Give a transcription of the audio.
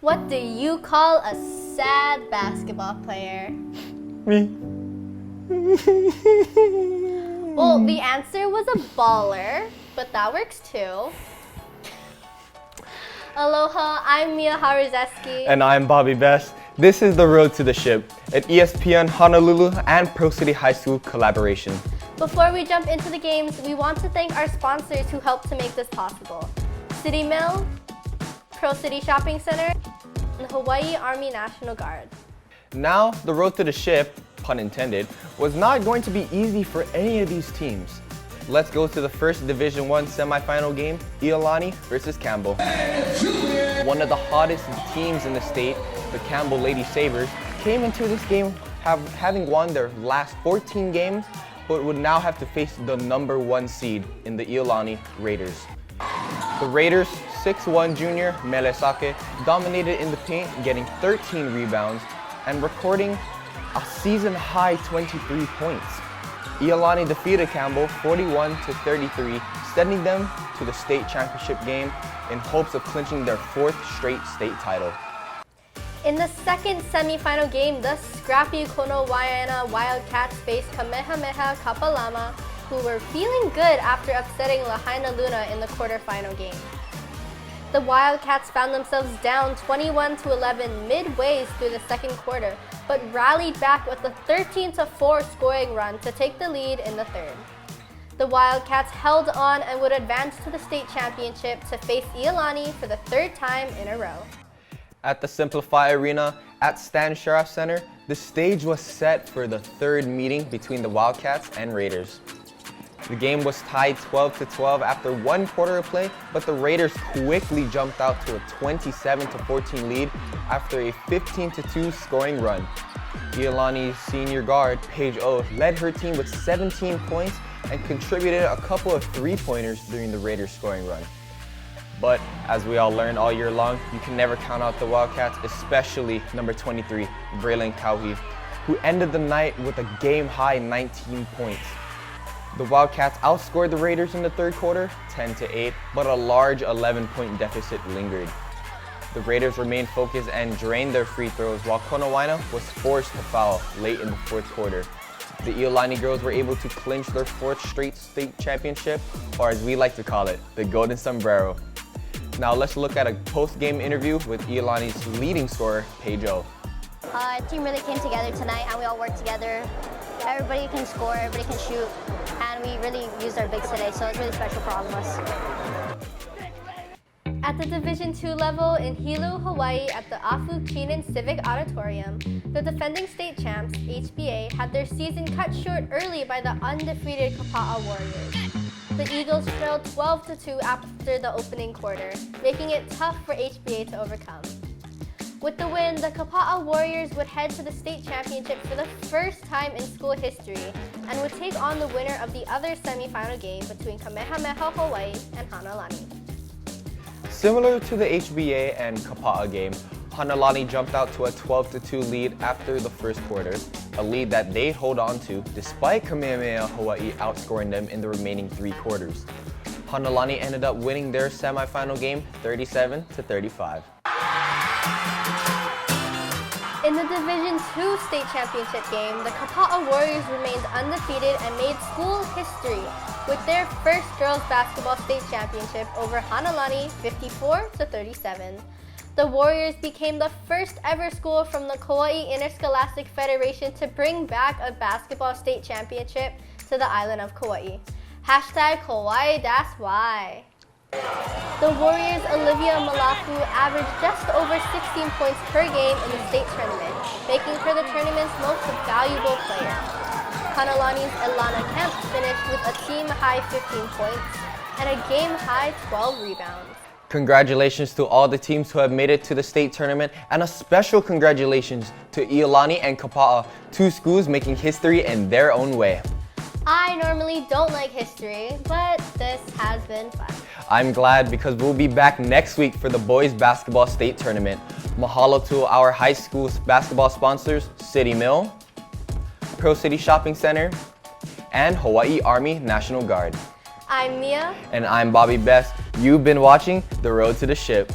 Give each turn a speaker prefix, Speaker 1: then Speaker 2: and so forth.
Speaker 1: What do you call a sad basketball player?
Speaker 2: Me.
Speaker 1: Well, the answer was a baller, but that works too. Aloha, I'm Mia Ha-Rozewski.
Speaker 2: And I'm Bobby Best. This is The Road to the Ship, an ESPN Honolulu and Pro City High School collaboration.
Speaker 1: Before we jump into the games, we want to thank our sponsors who helped to make this possible. City Mill, Pro City Shopping Center, and the Hawaii Army National Guard.
Speaker 2: Now, the road to the ship, pun intended, was not going to be easy for any of these teams. Let's go to the first Division I semifinal game, Iolani versus Campbell. One of the hottest teams in the state, the Campbell Lady Sabres, came into this game having won their last 14 games, but would now have to face the number 1 seed in the Iolani Raiders. The Raiders' 6'1" junior, Melesake, dominated in the paint, getting 13 rebounds and recording a season-high 23 points. Iolani defeated Campbell 41-33, sending them to the state championship game in hopes of clinching their 4th straight state title.
Speaker 1: In the second semifinal game, the scrappy Konawaena Wildcats faced Kamehameha-Hawaii, who were feeling good after upsetting Lahaina Luna in the quarterfinal game. The Wildcats found themselves down 21-11 midway through the second quarter, but rallied back with a 13-4 scoring run to take the lead in the third. The Wildcats held on and would advance to the state championship to face Iolani for the 3rd time in a row.
Speaker 2: At the Simplify Arena at Stan Sheriff Center, the stage was set for the 3rd meeting between the Wildcats and Raiders. The game was tied 12-12 after 1 quarter of play, but the Raiders quickly jumped out to a 27-14 lead after a 15-2 scoring run. Iolani's senior guard, Paige O, led her team with 17 points and contributed a couple of 3-pointers during the Raiders scoring run. But as we all learned all year long, you can never count out the Wildcats, especially number 23, Braylon Kauhi, who ended the night with a game-high 19 points. The Wildcats outscored the Raiders in the 3rd quarter, 10-8, but a large 11-point deficit lingered. The Raiders remained focused and drained their free throws, while Konawaena was forced to foul late in the 4th quarter. The Iolani girls were able to clinch their 4th straight state championship, or as we like to call it, the Golden Sombrero. Now let's look at a post-game interview with Iolani's leading scorer, Paige O.
Speaker 3: The team really came together tonight and we all worked together. Everybody can score, everybody can shoot, and we really used our bigs today, so it's really special for all of us.
Speaker 1: At the Division II level in Hilo, Hawaii at the Afu Keenan Civic Auditorium, the defending state champs, HBA, had their season cut short early by the undefeated Kapa'a Warriors. The Eagles trailed 12-2 after the opening quarter, making it tough for HBA to overcome. With the win, the Kapa'a Warriors would head to the state championship for the first time in school history and would take on the winner of the other semifinal game between Kamehameha-Hawaii and Hanalani.
Speaker 2: Similar to the HBA and Kapa'a game, Hanalani jumped out to a 12-2 lead after the 1st quarter, a lead that they hold on to despite Kamehameha-Hawaii outscoring them in the remaining 3 quarters. Hanalani ended up winning their semifinal game 37-35.
Speaker 1: In the Division II state championship game, the Kapa'a Warriors remained undefeated and made school history with their first girls basketball state championship over Hanalani 54-37. The Warriors became the first ever school from the Kauai Interscholastic Federation to bring back a basketball state championship to the island of Kauai. #Kauai, that's why. The Warriors' Olivia Malafu averaged just over 16 points per game in the state tournament, making her the tournament's most valuable player. Hanalani's Ilana Kemp finished with a team-high 15 points and a game-high 12 rebounds.
Speaker 2: Congratulations to all the teams who have made it to the state tournament, and a special congratulations to Iolani and Kapa'a, 2 schools making history in their own way.
Speaker 1: I normally don't like history, but this has been fun.
Speaker 2: I'm glad because we'll be back next week for the boys basketball state tournament. Mahalo to our high school basketball sponsors, City Mill, Pro City Shopping Center, and Hawaii Army National Guard.
Speaker 1: I'm Mia.
Speaker 2: And I'm Bobby Best. You've been watching The Road to the Ship.